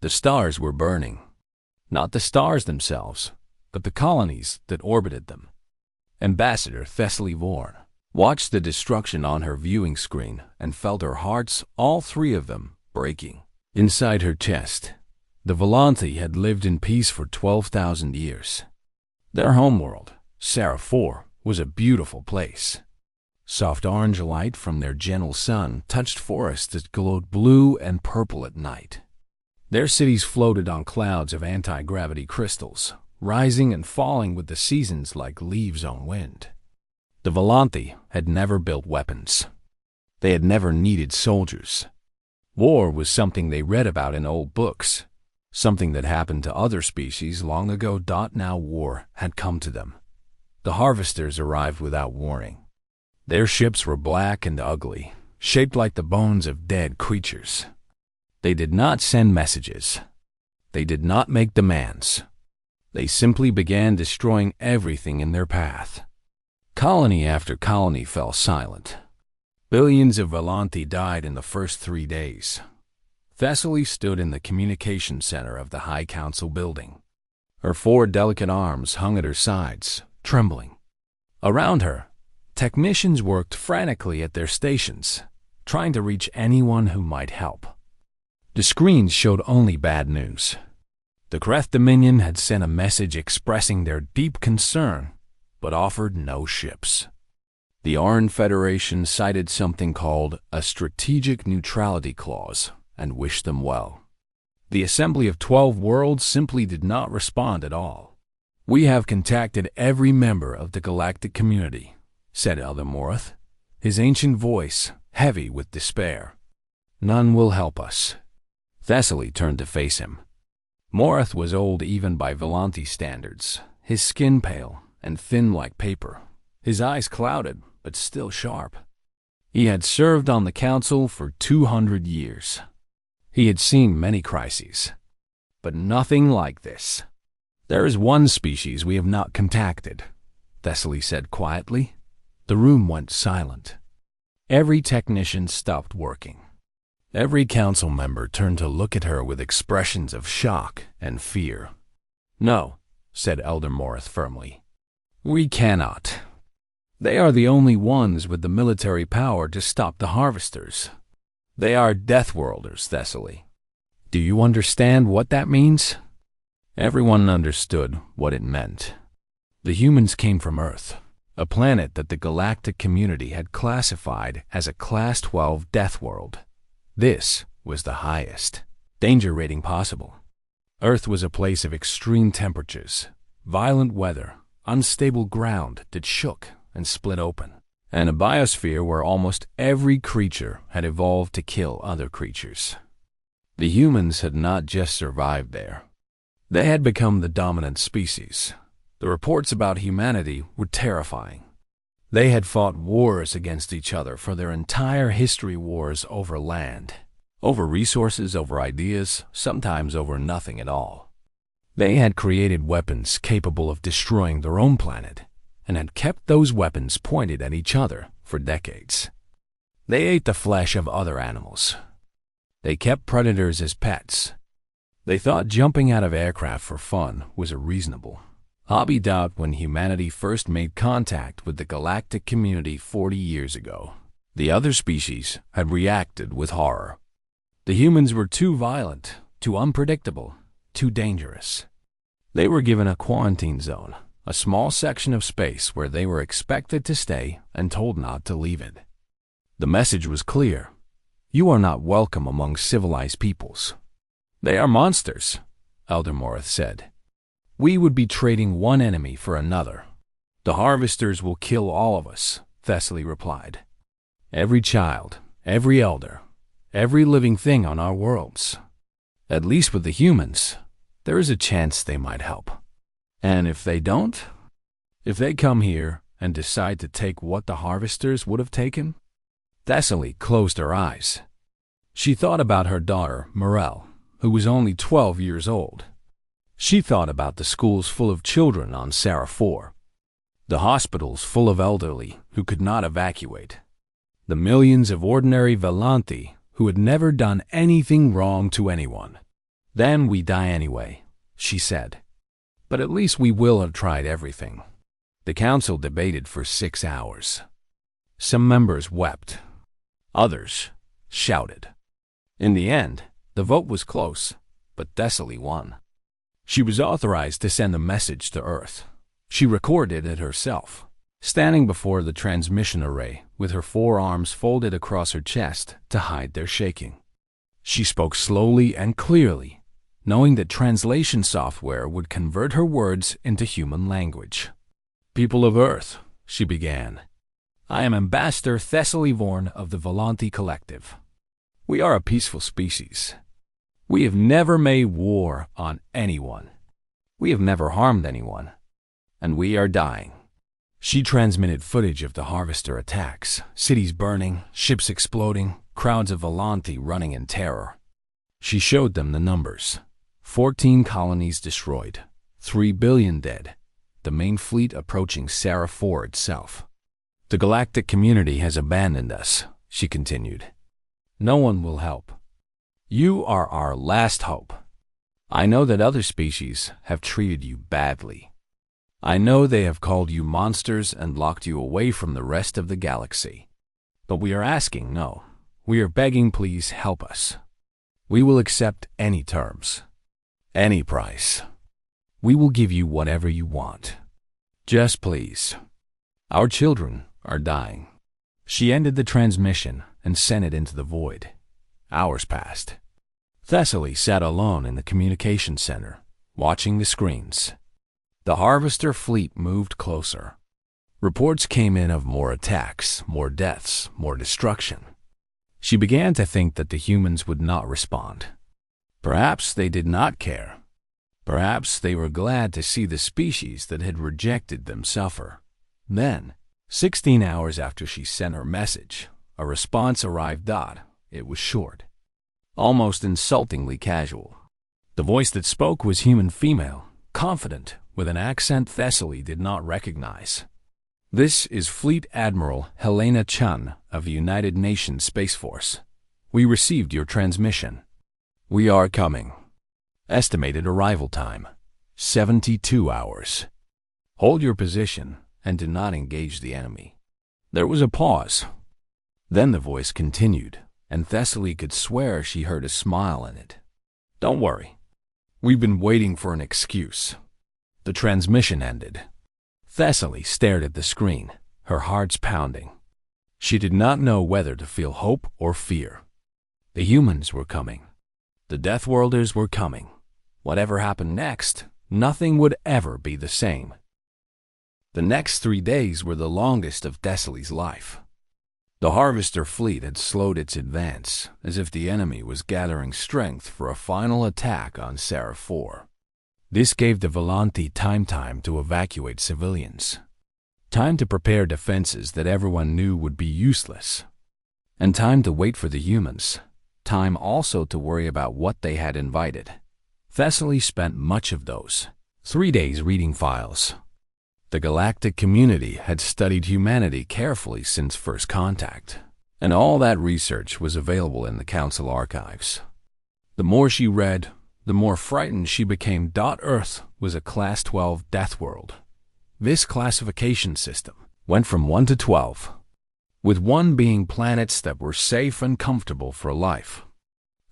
The stars were burning. Not the stars themselves, but the colonies that orbited them. Ambassador Thessaly Vorn watched the destruction on her viewing screen and felt her hearts, all three of them, breaking. Inside her chest, the Volanthi had lived in peace for 12,000 years. Their homeworld, Sarafor, was a beautiful place. Soft orange light from their gentle sun touched forests that glowed blue and purple at night. Their cities floated on clouds of anti-gravity crystals, rising and falling with the seasons like leaves on wind. The Volanthi had never built weapons. They had never needed soldiers. War was something they read about in old books, something that happened to other species long ago. Now war had come to them. The harvesters arrived without warning. Their ships were black and ugly, shaped like the bones of dead creatures. They did not send messages. They did not make demands. They simply began destroying everything in their path. Colony after colony fell silent. Billions of Volanthi died in the first 3 days. Thessaly stood in the communication center of the High Council building. Her 4 delicate arms hung at her sides, trembling. Around her, technicians worked frantically at their stations, trying to reach anyone who might help. The screens showed only bad news. The Kreth Dominion had sent a message expressing their deep concern, but offered no ships. The Arn Federation cited something called a Strategic Neutrality Clause and wished them well. The Assembly of 12 Worlds simply did not respond at all. "We have contacted every member of the galactic community," said Elder Morith, his ancient voice heavy with despair. "None will help us." Thessaly turned to face him. Morith was old even by Volanthi standards, his skin pale and thin like paper, his eyes clouded but still sharp. He had served on the council for 200 years. He had seen many crises, but nothing like this. "There is one species we have not contacted," Thessaly said quietly. The room went silent. Every technician stopped working. Every council member turned to look at her with expressions of shock and fear. "No," said Elder Morith firmly. "We cannot. They are the only ones with the military power to stop the harvesters. They are Deathworlders, Thessaly. Do you understand what that means?" Everyone understood what it meant. The humans came from Earth, a planet that the galactic community had classified as a Class 12 death world. This was the highest danger rating possible. Earth was a place of extreme temperatures, violent weather, unstable ground that shook and split open, and a biosphere where almost every creature had evolved to kill other creatures. The humans had not just survived there. They had become the dominant species. The reports about humanity were terrifying. They had fought wars against each other for their entire history, wars over land, over resources, over ideas, sometimes over nothing at all. They had created weapons capable of destroying their own planet and had kept those weapons pointed at each other for decades. They ate the flesh of other animals. They kept predators as pets. They thought jumping out of aircraft for fun was a reasonable hobby. When humanity first made contact with the galactic community 40 years ago, the other species had reacted with horror. The humans were too violent, too unpredictable, too dangerous. They were given a quarantine zone, a small section of space where they were expected to stay and told not to leave it. The message was clear. You are not welcome among civilized peoples. They are monsters, Elder Morith said. We would be trading one enemy for another. The harvesters will kill all of us, Thessaly replied. Every child, every elder, every living thing on our worlds. At least with the humans, there is a chance they might help. And if they don't? If they come here and decide to take what the harvesters would have taken? Thessaly closed her eyes. She thought about her daughter, Morel, who was only 12 years old. She thought about the schools full of children on Sarafor, the hospitals full of elderly who could not evacuate, the millions of ordinary Volanthi who had never done anything wrong to anyone. Then we die anyway, she said. But at least we will have tried everything. The council debated for 6 hours. Some members wept. Others shouted. In the end, the vote was close, but Thessaly won. She was authorized to send a message to Earth. She recorded it herself, standing before the transmission array with her forearms folded across her chest to hide their shaking. She spoke slowly and clearly, knowing that translation software would convert her words into human language. People of Earth, she began. I am Ambassador Thessaly Vorn of the Volanti Collective. We are a peaceful species. We have never made war on anyone. We have never harmed anyone. And we are dying. She transmitted footage of the Harvester attacks, cities burning, ships exploding, crowds of Volanti running in terror. She showed them the numbers. 14 colonies destroyed, 3 billion dead, the main fleet approaching Sara 4 itself. The galactic community has abandoned us, she continued. No one will help. You are our last hope. I know that other species have treated you badly. I know they have called you monsters and locked you away from the rest of the galaxy. But we are asking, no. We are begging, please help us. We will accept any terms. Any price. We will give you whatever you want. Just please. Our children are dying. She ended the transmission and sent it into the void. Hours passed. Thessaly sat alone in the communication center, watching the screens. The Harvester fleet moved closer. Reports came in of more attacks, more deaths, more destruction. She began to think that the humans would not respond. Perhaps they did not care. Perhaps they were glad to see the species that had rejected them suffer. Then, 16 hours after she sent her message, a response arrived. It was short, almost insultingly casual. The voice that spoke was human female, confident, with an accent Thessaly did not recognize. This is Fleet Admiral Helena Chun of the United Nations Space Force. We received your transmission. We are coming. Estimated arrival time, 72 hours. Hold your position and do not engage the enemy. There was a pause. Then the voice continued, and Thessaly could swear she heard a smile in it. Don't worry. We've been waiting for an excuse. The transmission ended. Thessaly stared at the screen, her heart's pounding. She did not know whether to feel hope or fear. The humans were coming. The Deathworlders were coming. Whatever happened next, nothing would ever be the same. The next 3 days were the longest of Thessaly's life. The Harvester fleet had slowed its advance, as if the enemy was gathering strength for a final attack on Sara 4. This gave the Volanti time to evacuate civilians. Time to prepare defenses that everyone knew would be useless. And time to wait for the humans. Time also to worry about what they had invited. Thessaly spent much of those 3 days reading files. The galactic community had studied humanity carefully since first contact, and all that research was available in the Council archives. The more she read, the more frightened she became. Earth was a Class 12 death world. This classification system went from 1 to 12, with 1 being planets that were safe and comfortable for life,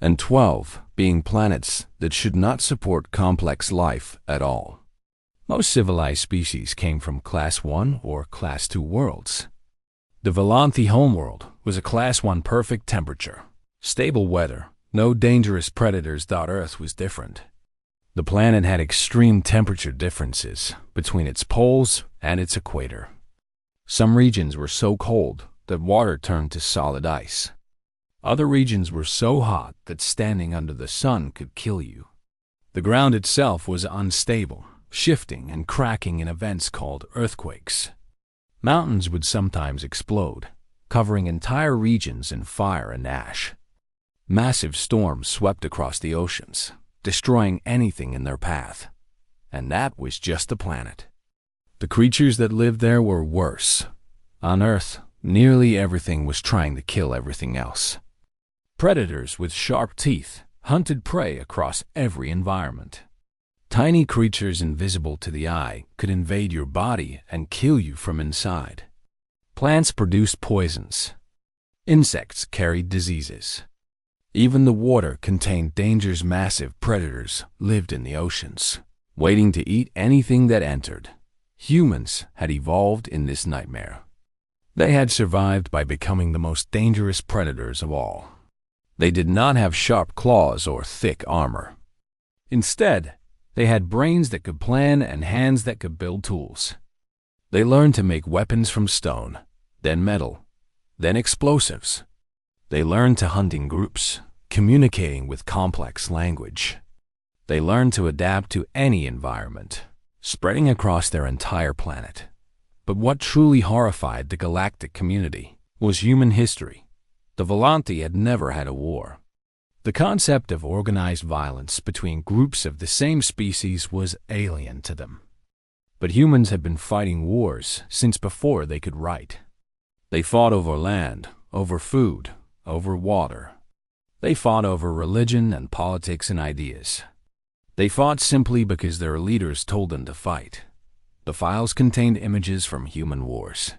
and 12 being planets that should not support complex life at all. Most civilized species came from Class 1 or Class 2 worlds. The Volanti homeworld was a Class 1 perfect temperature, stable weather, no dangerous predators. Earth was different. The planet had extreme temperature differences between its poles and its equator. Some regions were so cold that water turned to solid ice. Other regions were so hot that standing under the sun could kill you. The ground itself was unstable, shifting and cracking in events called earthquakes. Mountains would sometimes explode, covering entire regions in fire and ash. Massive storms swept across the oceans, destroying anything in their path. And that was just the planet. The creatures that lived there were worse. On Earth, nearly everything was trying to kill everything else. Predators with sharp teeth, hunted prey across every environment. Tiny creatures invisible to the eye could invade your body and kill you from inside. Plants produced poisons. Insects carried diseases. Even the water contained dangers. Massive predators lived in the oceans, waiting to eat anything that entered. Humans had evolved in this nightmare. They had survived by becoming the most dangerous predators of all. They did not have sharp claws or thick armor. Instead, they had brains that could plan and hands that could build tools. They learned to make weapons from stone, then metal, then explosives. They learned to hunt in groups, communicating with complex language. They learned to adapt to any environment, spreading across their entire planet. But what truly horrified the galactic community was human history. The Volanti had never had a war. The concept of organized violence between groups of the same species was alien to them. But humans had been fighting wars since before they could write. They fought over land, over food, over water. They fought over religion and politics and ideas. They fought simply because their leaders told them to fight. The files contained images from human wars.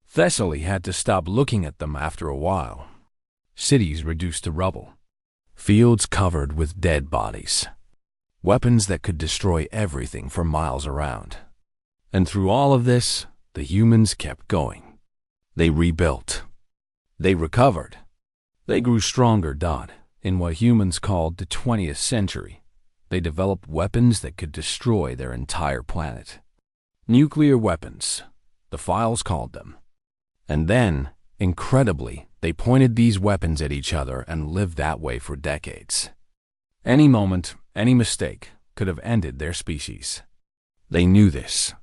Thessaly had to stop looking at them after a while. Cities reduced to rubble. Fields covered with dead bodies. Weapons that could destroy everything for miles around. And through all of this, the humans kept going. They rebuilt. They recovered. They grew stronger. In what humans called the 20th century, they developed weapons that could destroy their entire planet. Nuclear weapons, the files called them. And then, incredibly, they pointed these weapons at each other and lived that way for decades. Any moment, any mistake could have ended their species. They knew this.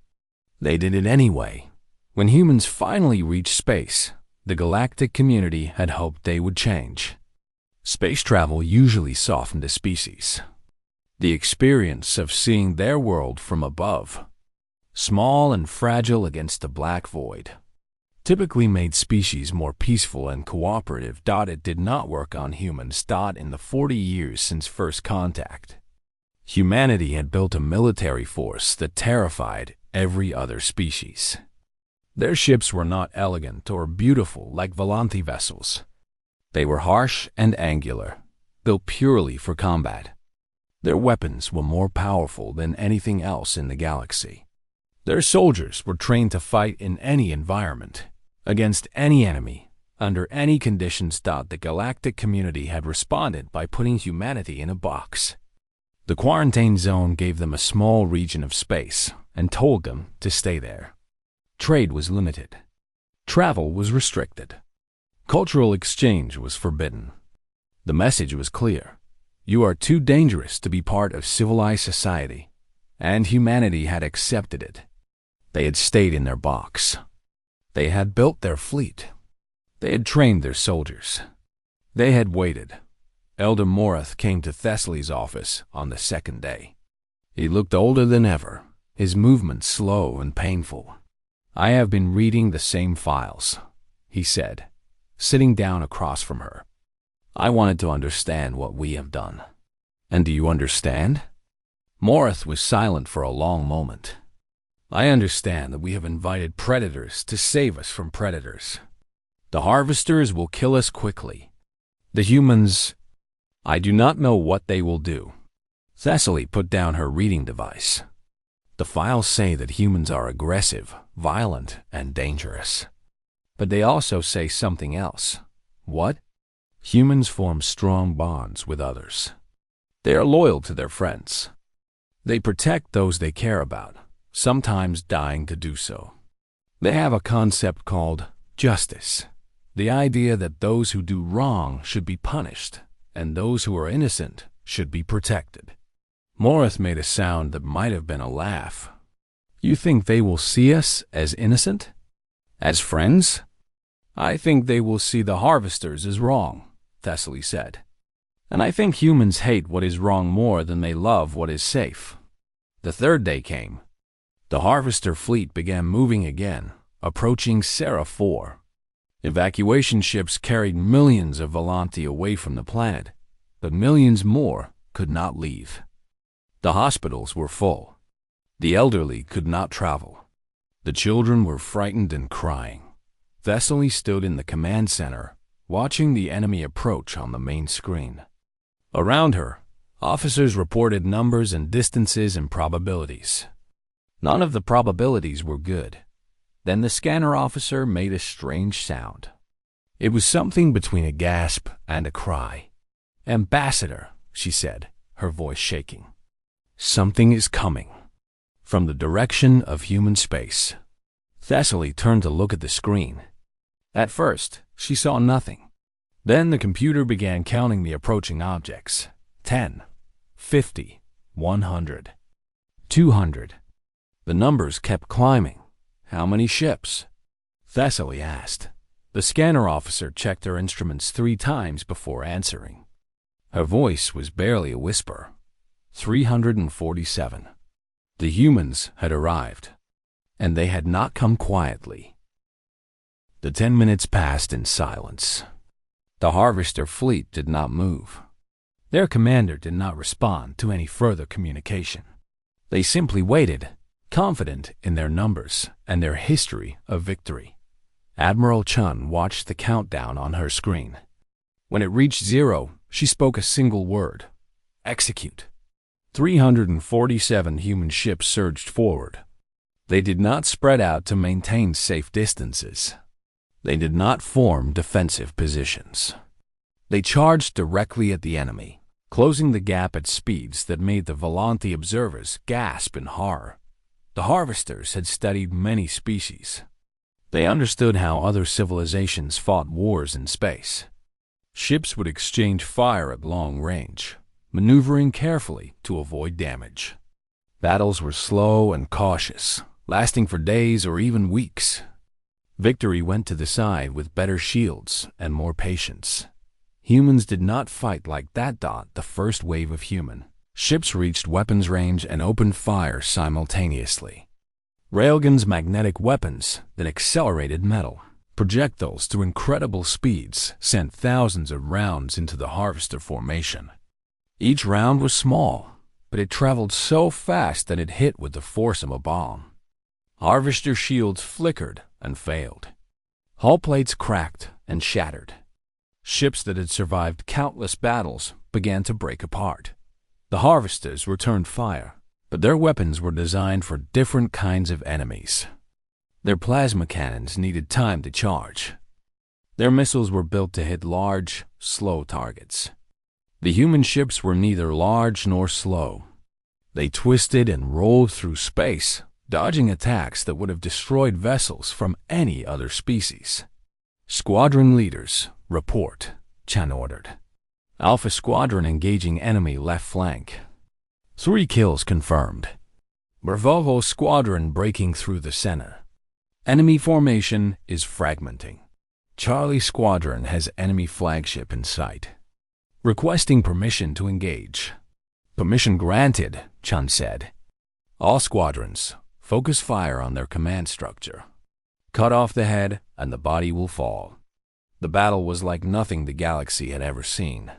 They did it anyway. When humans finally reached space, the galactic community had hoped they would change. Space travel usually softened a species. The experience of seeing their world from above, small and fragile against the black void, typically made species more peaceful and cooperative. It did not work on humans. In the 40 years since first contact, humanity had built a military force that terrified every other species. Their ships were not elegant or beautiful like Volanti vessels. They were harsh and angular, built purely for combat. Their weapons were more powerful than anything else in the galaxy. Their soldiers were trained to fight in any environment, against any enemy, under any conditions. The galactic community had responded by putting humanity in a box. The quarantine zone gave them a small region of space and told them to stay there. Trade was limited. Travel was restricted. Cultural exchange was forbidden. The message was clear. You are too dangerous to be part of civilized society, and humanity had accepted it. They had stayed in their box. They had built their fleet. They had trained their soldiers. They had waited. Elder Morath came to Thessaly's office on the second day. He looked older than ever, his movements slow and painful. I have been reading the same files, he said, sitting down across from her. I wanted to understand what we have done. And do you understand? Morath was silent for a long moment. I understand that we have invited predators to save us from predators. The harvesters will kill us quickly. The humans, I do not know what they will do. Thessaly put down her reading device. The files say that humans are aggressive, violent, and dangerous. But they also say something else. What? Humans form strong bonds with others. They are loyal to their friends. They protect those they care about, sometimes dying to do so. They have a concept called justice, the idea that those who do wrong should be punished, and those who are innocent should be protected. Morath made a sound that might have been a laugh. You think they will see us as innocent? As friends? I think they will see the harvesters as wrong, Thessaly said. And I think humans hate what is wrong more than they love what is safe. The third day came. The harvester fleet began moving again, approaching Seraph 4. Evacuation ships carried millions of Volanti away from the planet. but millions more could not leave. The hospitals were full. The elderly could not travel. The children were frightened and crying. Thessaly stood in the command center, watching the enemy approach on the main screen. Around her, officers reported numbers and distances and probabilities. None of the probabilities were good. Then the scanner officer made a strange sound. It was something between a gasp and a cry. "Ambassador," she said, her voice shaking. "Something is coming." From the direction of human space. Thessaly turned to look at the screen. At first, she saw nothing. Then the computer began counting the approaching objects. 10, 50, 100, 200. The numbers kept climbing. "How many ships?" Thessaly asked. The scanner officer checked her instruments 3 times before answering. Her voice was barely a whisper. 347. The humans had arrived, and they had not come quietly. The 10 minutes passed in silence. The Harvester fleet did not move. Their commander did not respond to any further communication. They simply waited, confident in their numbers and their history of victory. Admiral Chun watched the countdown on her screen. When it reached 0, she spoke a single word: "Execute." 347 human ships surged forward. They did not spread out to maintain safe distances. They did not form defensive positions. They charged directly at the enemy, closing the gap at speeds that made the Volanti observers gasp in horror. The Harvesters had studied many species. They understood how other civilizations fought wars in space. Ships would exchange fire at long range, maneuvering carefully to avoid damage. Battles were slow and cautious, lasting for days or even weeks. Victory went to the side with better shields and more patience. Humans did not fight like that. The first wave of human ships reached weapons range and opened fire simultaneously. Railguns, magnetic weapons that accelerated metal. Projectiles through incredible speeds sent thousands of rounds into the Harvester formation. Each round was small, but it traveled so fast that it hit with the force of a bomb. Harvester shields flickered and failed. Hull plates cracked and shattered. Ships that had survived countless battles began to break apart. The Harvesters returned fire, but their weapons were designed for different kinds of enemies. Their plasma cannons needed time to charge. Their missiles were built to hit large, slow targets. The human ships were neither large nor slow. They twisted and rolled through space, dodging attacks that would have destroyed vessels from any other species. "Squadron leaders, report," Chan ordered. "Alpha Squadron engaging enemy left flank. 3 kills confirmed. Bravo Squadron breaking through the center. Enemy formation is fragmenting. Charlie Squadron has enemy flagship in sight. Requesting permission to engage." "Permission granted," Chan said. "All squadrons, focus fire on their command structure. Cut off the head and the body will fall." The battle was like nothing the galaxy had ever seen.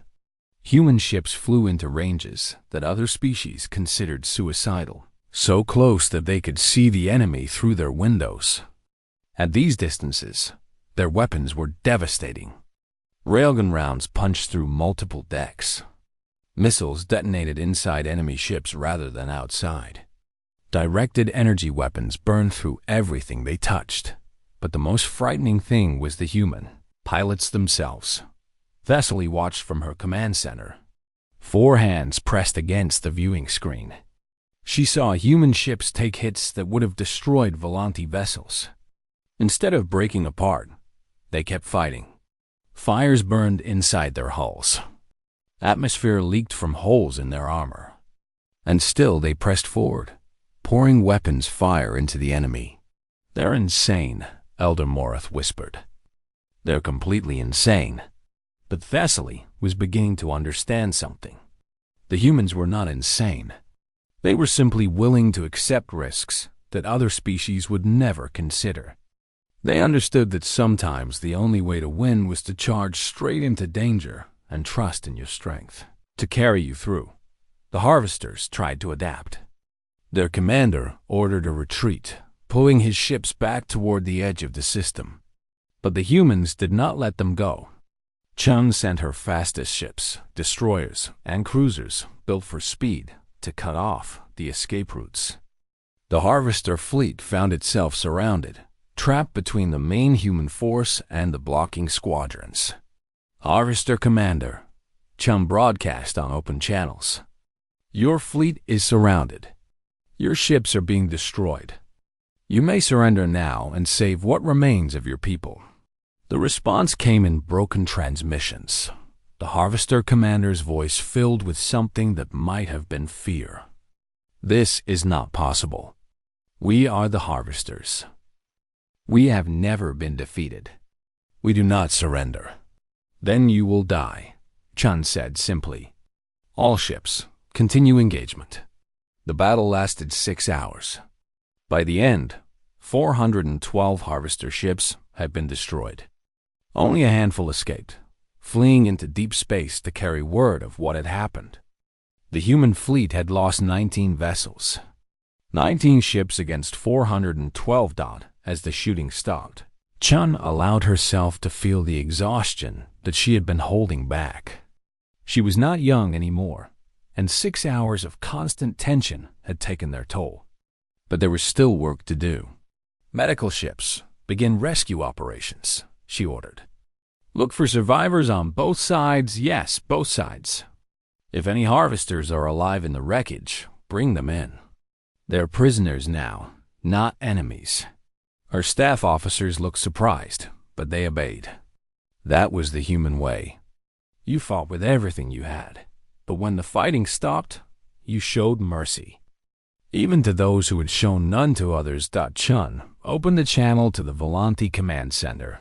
Human ships flew into ranges that other species considered suicidal, so close that they could see the enemy through their windows. At these distances, their weapons were devastating. Railgun rounds punched through multiple decks. Missiles detonated inside enemy ships rather than outside. Directed energy weapons burned through everything they touched. But the most frightening thing was the human pilots themselves. Thessaly watched from her command center. 4 hands pressed against the viewing screen. She saw human ships take hits that would have destroyed Volanti vessels. Instead of breaking apart, they kept fighting. Fires burned inside their hulls. Atmosphere leaked from holes in their armor. And still they pressed forward, pouring weapons fire into the enemy. "They're insane," Elder Morith whispered. "They're completely insane." But Thessaly was beginning to understand something. The humans were not insane. They were simply willing to accept risks that other species would never consider. They understood that sometimes the only way to win was to charge straight into danger and trust in your strength. to carry you through. The harvesters tried to adapt. Their commander ordered a retreat, pulling his ships back toward the edge of the system. But the humans did not let them go. Chun sent her fastest ships, destroyers, and cruisers built for speed to cut off the escape routes. The harvester fleet found itself surrounded, trapped between the main human force and the blocking squadrons. Harvester Commander, Chun broadcast on open channels. Your fleet is surrounded. Your ships are being destroyed. You may surrender now and save what remains of your people. The response came in broken transmissions. The Harvester Commander's voice filled with something that might have been fear. This is not possible. We are the Harvesters. We have never been defeated. We do not surrender. Then you will die, Chun said simply. All ships, continue engagement. The battle lasted 6 hours. By the end, 412 harvester ships had been destroyed. Only a handful escaped, fleeing into deep space to carry word of what had happened. The human fleet had lost 19 vessels. 19 ships against 412 as the shooting stopped. Chun allowed herself to feel the exhaustion that she had been holding back. She was not young anymore, and 6 hours of constant tension had taken their toll. But there was still work to do. Medical ships, begin rescue operations, she ordered. Look for survivors on both sides, yes, both sides. If any harvesters are alive in the wreckage, bring them in. They're prisoners now, not enemies. Her staff officers looked surprised, but they obeyed. That was the human way. You fought with everything you had, but when the fighting stopped, you showed mercy. Even to those who had shown none to others. Chun opened the channel to the Volanti command center.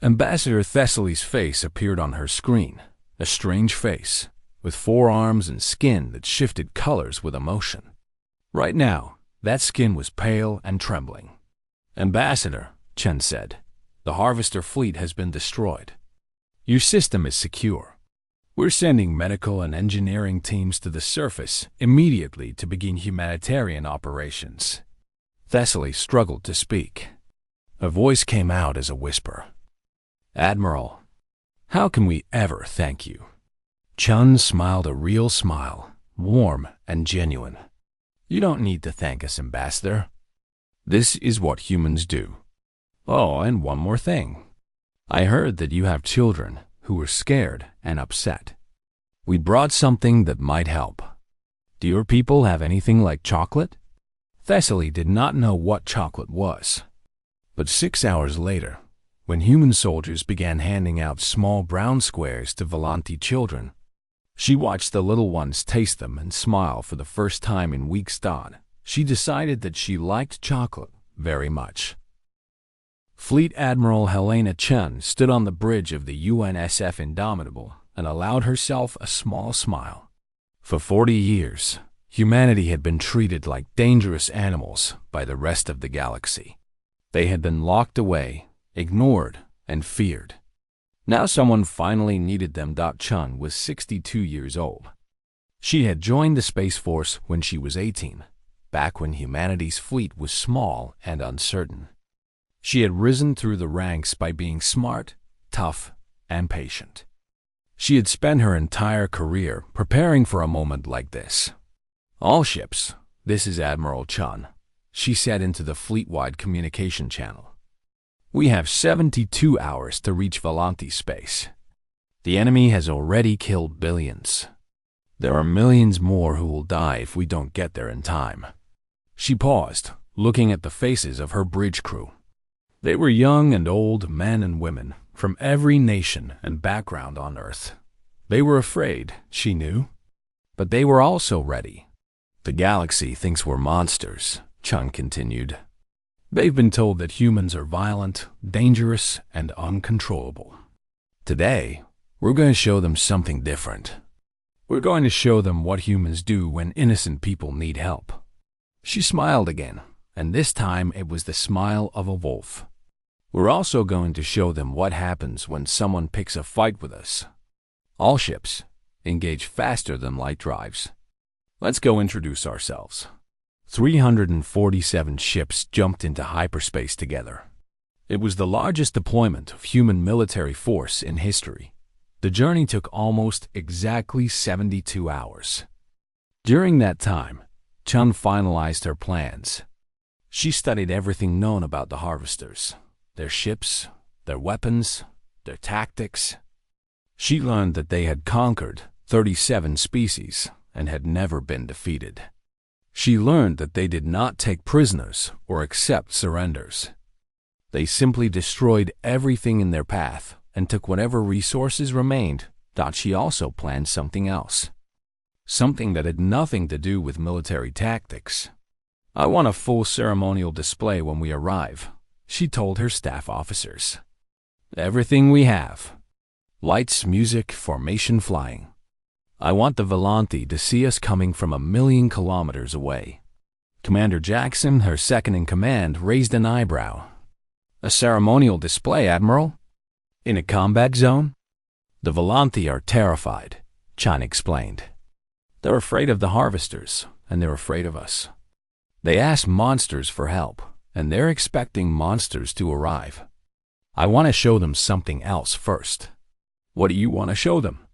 Ambassador Thessaly's face appeared on her screen, a strange face, with 4 arms and skin that shifted colors with emotion. Right now, that skin was pale and trembling. Ambassador, Chen said, the Harvester fleet has been destroyed. Your system is secure. We're sending medical and engineering teams to the surface immediately to begin humanitarian operations. Thessaly struggled to speak. A voice came out as a whisper. Admiral, how can we ever thank you? Chun smiled a real smile, warm and genuine. You don't need to thank us, Ambassador. This is what humans do. Oh, and one more thing. I heard that you have children who were scared and upset. We brought something that might help. Do your people have anything like chocolate? Thessaly did not know what chocolate was. But 6 hours later, when human soldiers began handing out small brown squares to Volanti children, she watched the little ones taste them and smile for the first time in weeks. She decided that she liked chocolate very much. Fleet Admiral Helena Chun stood on the bridge of the UNSF Indomitable and allowed herself a small smile. For 40 years, humanity had been treated like dangerous animals by the rest of the galaxy. They had been locked away, ignored, and feared. Now someone finally needed them. Chun was 62 years old. She had joined the Space Force when she was 18, back when humanity's fleet was small and uncertain. She had risen through the ranks by being smart, tough, and patient. She had spent her entire career preparing for a moment like this. All ships, this is Admiral Chun, she said into the fleet-wide communication channel. We have 72 hours to reach Volanti space. The enemy has already killed billions. There are millions more who will die if we don't get there in time. She paused, looking at the faces of her bridge crew. They were young and old men and women from every nation and background on Earth. They were afraid, she knew, but they were also ready. The galaxy thinks we're monsters, Chun continued. They've been told that humans are violent, dangerous, and uncontrollable. Today, we're going to show them something different. We're going to show them what humans do when innocent people need help. She smiled again, and this time it was the smile of a wolf. We're also going to show them what happens when someone picks a fight with us. All ships, engage faster than light drives. Let's go introduce ourselves. 347 ships jumped into hyperspace together. It was the largest deployment of human military force in history. The journey took almost exactly 72 hours. During that time, Chun finalized her plans. She studied everything known about the harvesters, their ships, their weapons, their tactics. She learned that they had conquered 37 species and had never been defeated. She learned that they did not take prisoners or accept surrenders. They simply destroyed everything in their path and took whatever resources remained. She also planned something else. Something that had nothing to do with military tactics. "I want a full ceremonial display when we arrive," she told her staff officers. "Everything we have. Lights, music, formation, flying. I want the Volanti to see us coming from 1,000,000 kilometers away." Commander Jackson, her second-in-command, raised an eyebrow. "A ceremonial display, Admiral? In a combat zone?" "The Volanti are terrified," Chan explained. "They're afraid of the harvesters, and they're afraid of us. They ask monsters for help, and they're expecting monsters to arrive. I want to show them something else first." "What do you want to show them?"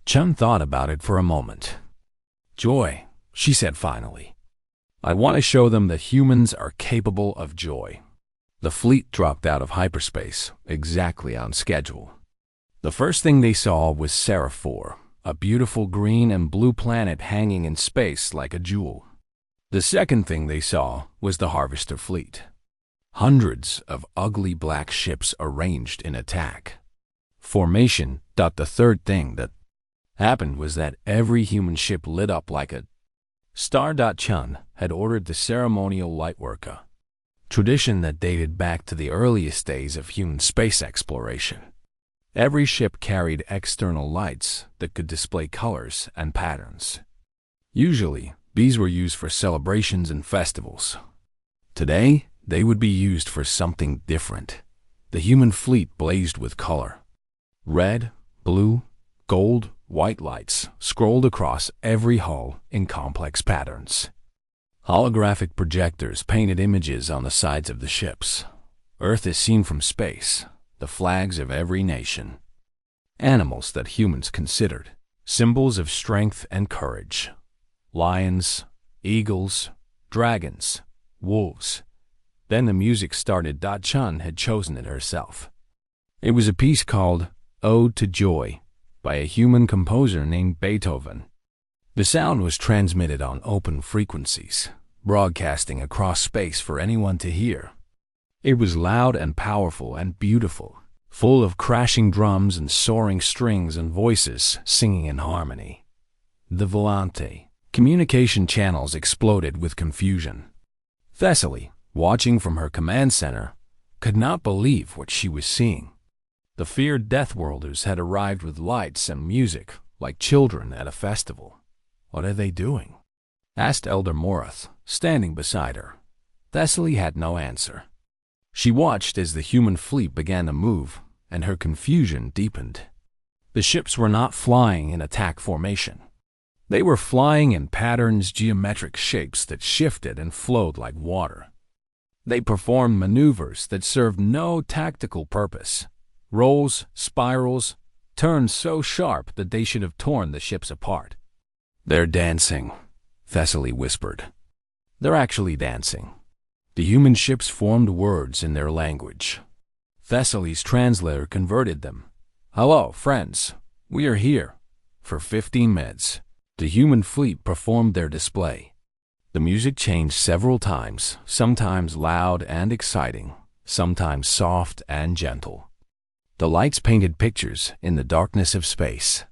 Chun thought about it for a moment. "Joy," she said finally. "I want to show them that humans are capable of joy." The fleet dropped out of hyperspace, exactly on schedule. The first thing they saw was Seraph 4, a beautiful green and blue planet hanging in space like a jewel. The second thing they saw was the Harvester fleet. Hundreds of ugly black ships arranged in attack. Formation. The third thing that happened was that every human ship lit up like a star. Chun had ordered the ceremonial lightwork, a tradition that dated back to the earliest days of human space exploration. Every ship carried external lights that could display colors and patterns. Usually, these were used for celebrations and festivals. Today, they would be used for something different. The human fleet blazed with color. Red, blue, gold, white lights scrolled across every hull in complex patterns. Holographic projectors painted images on the sides of the ships. Earth is seen from space, the flags of every nation. Animals that humans considered symbols of strength and courage. Lions, eagles, dragons, wolves. Then the music started. Chun had chosen it herself. It was a piece called Ode to Joy by a human composer named Beethoven. The sound was transmitted on open frequencies, broadcasting across space for anyone to hear. It was loud and powerful and beautiful, full of crashing drums and soaring strings and voices singing in harmony. The Volante. Communication channels exploded with confusion. Thessaly, watching from her command center, could not believe what she was seeing. The feared Deathworlders had arrived with lights and music like children at a festival. "What are they doing?" asked Elder Morath, standing beside her. Thessaly had no answer. She watched as the human fleet began to move, and her confusion deepened. The ships were not flying in attack formation. They were flying in patterns, geometric shapes that shifted and flowed like water. They performed maneuvers that served no tactical purpose. Rolls, spirals, turns so sharp that they should have torn the ships apart. "They're dancing," Thessaly whispered. "They're actually dancing." The human ships formed words in their language. Thessaly's translator converted them. "Hello, friends. We are here. For 15 minutes. The human fleet performed their display." The music changed several times, sometimes loud and exciting, sometimes soft and gentle. The lights painted pictures in the darkness of space.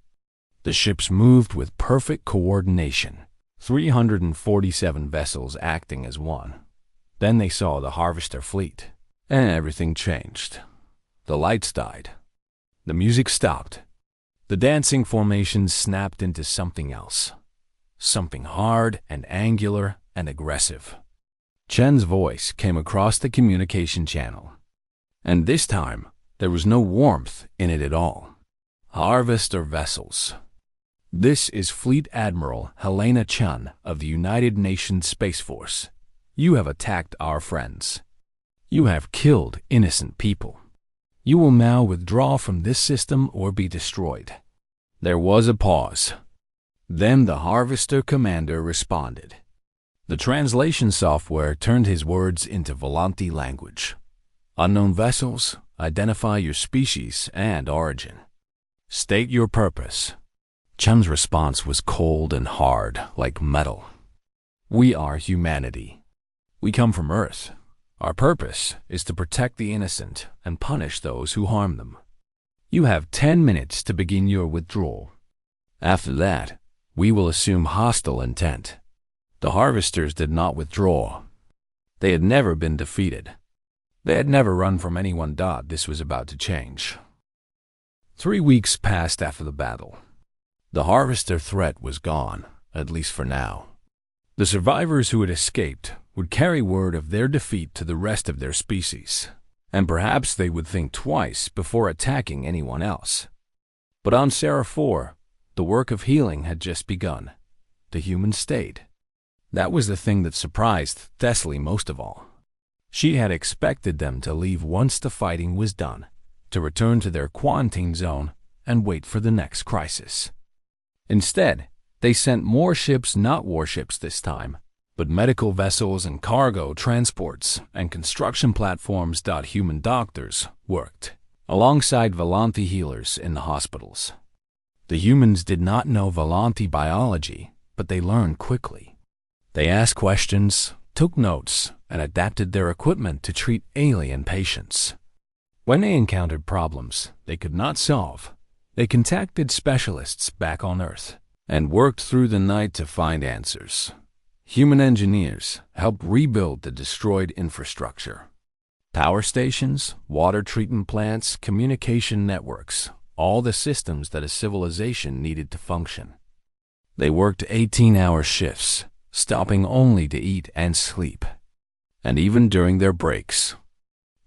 The ships moved with perfect coordination, 347 vessels acting as one. Then they saw the Harvester fleet, and everything changed. The lights died. The music stopped. The dancing formations snapped into something else. Something hard and angular and aggressive. Chen's voice came across the communication channel. And this time, there was no warmth in it at all. "Harvester vessels. This is Fleet Admiral Helena Chun of the United Nations Space Force. You have attacked our friends. You have killed innocent people. You will now withdraw from this system or be destroyed." There was a pause. Then the Harvester Commander responded. The translation software turned his words into Volanti language. "Unknown vessels, identify your species and origin. State your purpose." Chun's response was cold and hard, like metal. "We are humanity. We come from Earth. Our purpose is to protect the innocent and punish those who harm them. You have 10 minutes to begin your withdrawal. After that, we will assume hostile intent." The Harvesters did not withdraw. They had never been defeated. They had never run from anyone. This was about to change. 3 weeks passed after the battle. The Harvester threat was gone, at least for now. The survivors who had escaped would carry word of their defeat to the rest of their species, and perhaps they would think twice before attacking anyone else. But on Seraph 4, the work of healing had just begun. The humans stayed. That was the thing that surprised Thessaly most of all. She had expected them to leave once the fighting was done, to return to their quarantine zone and wait for the next crisis. Instead, they sent more ships, not warships this time, but medical vessels and cargo transports and construction platforms. Human doctors worked alongside Volanti healers in the hospitals. The humans did not know Volanti biology, but they learned quickly. They asked questions, took notes, and adapted their equipment to treat alien patients. When they encountered problems they could not solve, they contacted specialists back on Earth and worked through the night to find answers. Human engineers helped rebuild the destroyed infrastructure. Power stations, water treatment plants, communication networks, all the systems that a civilization needed to function. They worked 18-hour shifts, stopping only to eat and sleep. And even during their breaks,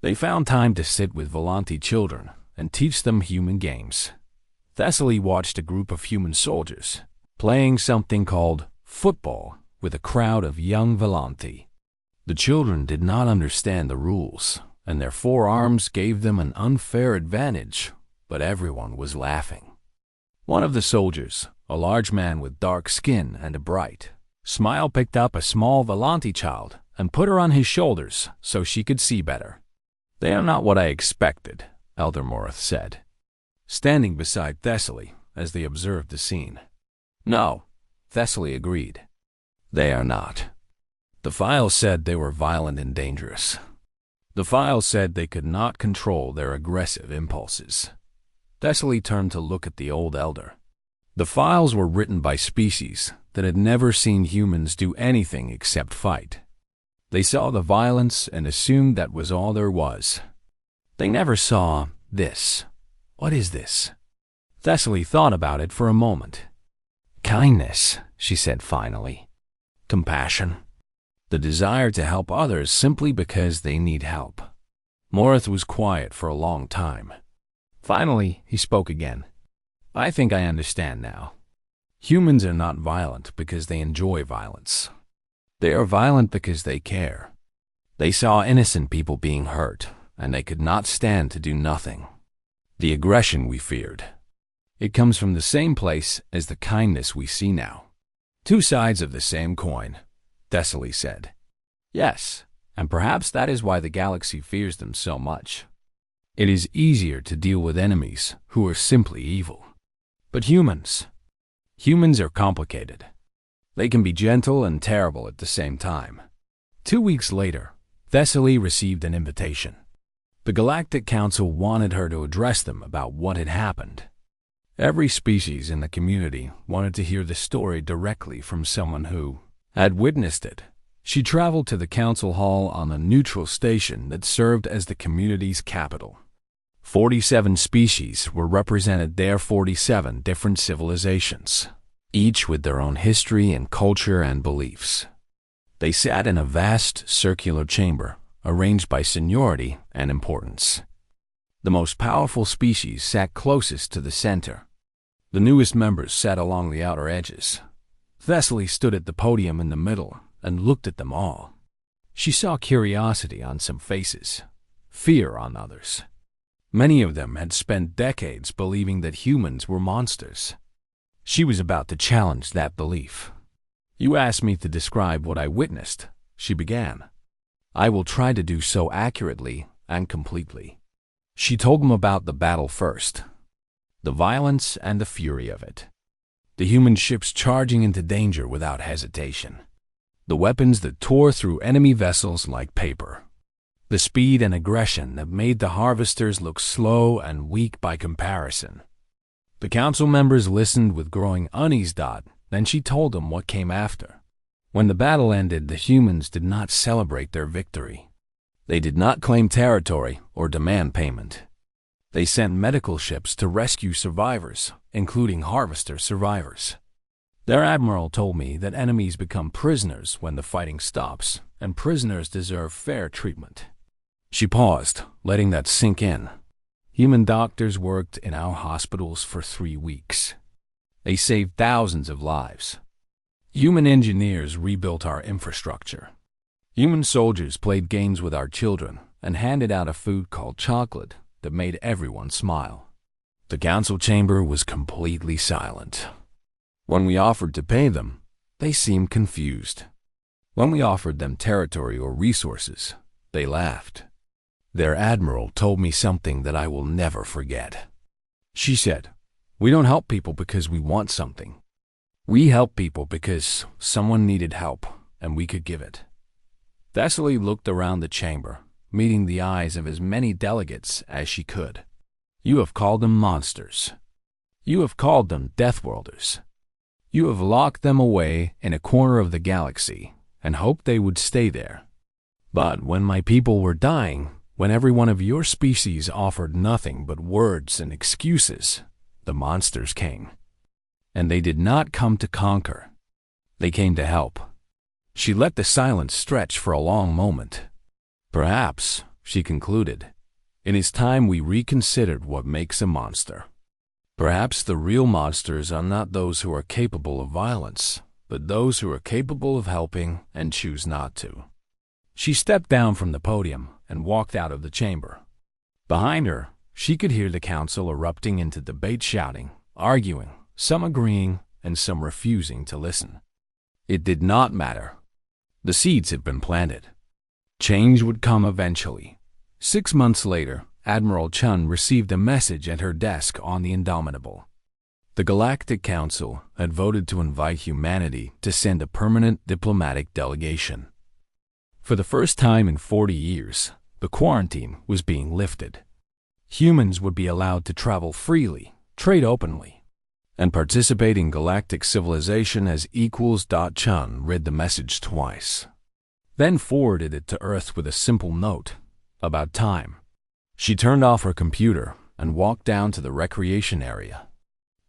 they found time to sit with Volanti children and teach them human games. Thessaly watched a group of human soldiers playing something called football with a crowd of young Volanti. The children did not understand the rules, and their forearms gave them an unfair advantage, but everyone was laughing. One of the soldiers, a large man with dark skin and a bright smile, picked up a small Volanti child and put her on his shoulders so she could see better. "They are not what I expected," Elder Morith said, standing beside Thessaly as they observed the scene. "No," Thessaly agreed. "They are not." The file said they were violent and dangerous. The file said they could not control their aggressive impulses. Thessaly turned to look at the old elder. The files were written by species that had never seen humans do anything except fight. They saw the violence and assumed that was all there was. They never saw this. What is this? Thessaly thought about it for a moment. "Kindness," she said finally. "Compassion. The desire to help others simply because they need help." Morith was quiet for a long time. Finally, he spoke again. "I think I understand now. Humans are not violent because they enjoy violence. They are violent because they care. They saw innocent people being hurt, and they could not stand to do nothing. The aggression we feared. It comes from the same place as the kindness we see now. Two sides of the same coin," Thessaly said. "Yes, and perhaps that is why the galaxy fears them so much. It is easier to deal with enemies who are simply evil. But humans are complicated. They can be gentle and terrible at the same time." 2 weeks later, Thessaly received an invitation. The Galactic Council wanted her to address them about what had happened. Every species in the community wanted to hear the story directly from someone who had witnessed it. She traveled to the council hall on a neutral station that served as the community's capital. 47 species were represented there, 47 different civilizations, each with their own history and culture and beliefs. They sat in a vast circular chamber, arranged by seniority and importance. The most powerful species sat closest to the center. The newest members sat along the outer edges. Thessaly stood at the podium in the middle and looked at them all. She saw curiosity on some faces, fear on others. Many of them had spent decades believing that humans were monsters. She was about to challenge that belief. "You asked me to describe what I witnessed," she began. "I will try to do so accurately and completely." She told them about the battle first, the violence and the fury of it. The human ships charging into danger without hesitation. The weapons that tore through enemy vessels like paper. The speed and aggression that made the harvesters look slow and weak by comparison. The council members listened with growing unease. Then she told them what came after. When the battle ended, the humans did not celebrate their victory. They did not claim territory or demand payment. They sent medical ships to rescue survivors, including harvester survivors. Their admiral told me that enemies become prisoners when the fighting stops, and prisoners deserve fair treatment. She paused, letting that sink in. Human doctors worked in our hospitals for 3 weeks. They saved thousands of lives. Human engineers rebuilt our infrastructure. Human soldiers played games with our children and handed out a food called chocolate that made everyone smile. The council chamber was completely silent. When we offered to pay them, they seemed confused. When we offered them territory or resources, they laughed. Their admiral told me something that I will never forget. She said, "We don't help people because we want something. We help people because someone needed help and we could give it." Thessaly looked around the chamber, meeting the eyes of as many delegates as she could. "You have called them monsters. You have called them Deathworlders. You have locked them away in a corner of the galaxy and hoped they would stay there. But when my people were dying, when every one of your species offered nothing but words and excuses, the monsters came. And they did not come to conquer. They came to help." She let the silence stretch for a long moment. "Perhaps," she concluded, "it is time we reconsidered what makes a monster. Perhaps the real monsters are not those who are capable of violence, but those who are capable of helping and choose not to." She stepped down from the podium and walked out of the chamber. Behind her, she could hear the council erupting into debate, shouting, arguing, some agreeing and some refusing to listen. It did not matter. The seeds had been planted. Change would come eventually. 6 months later, Admiral Chun received a message at her desk on the Indomitable. The Galactic Council had voted to invite humanity to send a permanent diplomatic delegation. For the first time in 40 years, the quarantine was being lifted. Humans would be allowed to travel freely, trade openly, and participate in galactic civilization as equals. Chun read the message twice, then forwarded it to Earth with a simple note about time. She turned off her computer and walked down to the recreation area,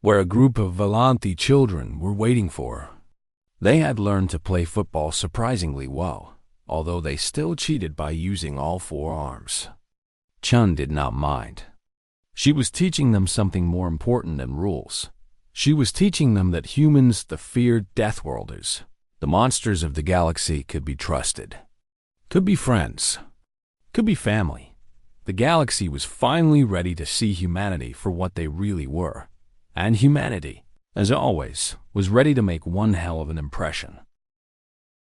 where a group of Valanthi children were waiting for her. They had learned to play football surprisingly well, although they still cheated by using all 4 arms. Chun did not mind. She was teaching them something more important than rules. She was teaching them that humans, the feared Deathworlders, the monsters of the galaxy, could be trusted. Could be friends. Could be family. The galaxy was finally ready to see humanity for what they really were. And humanity, as always, was ready to make one hell of an impression.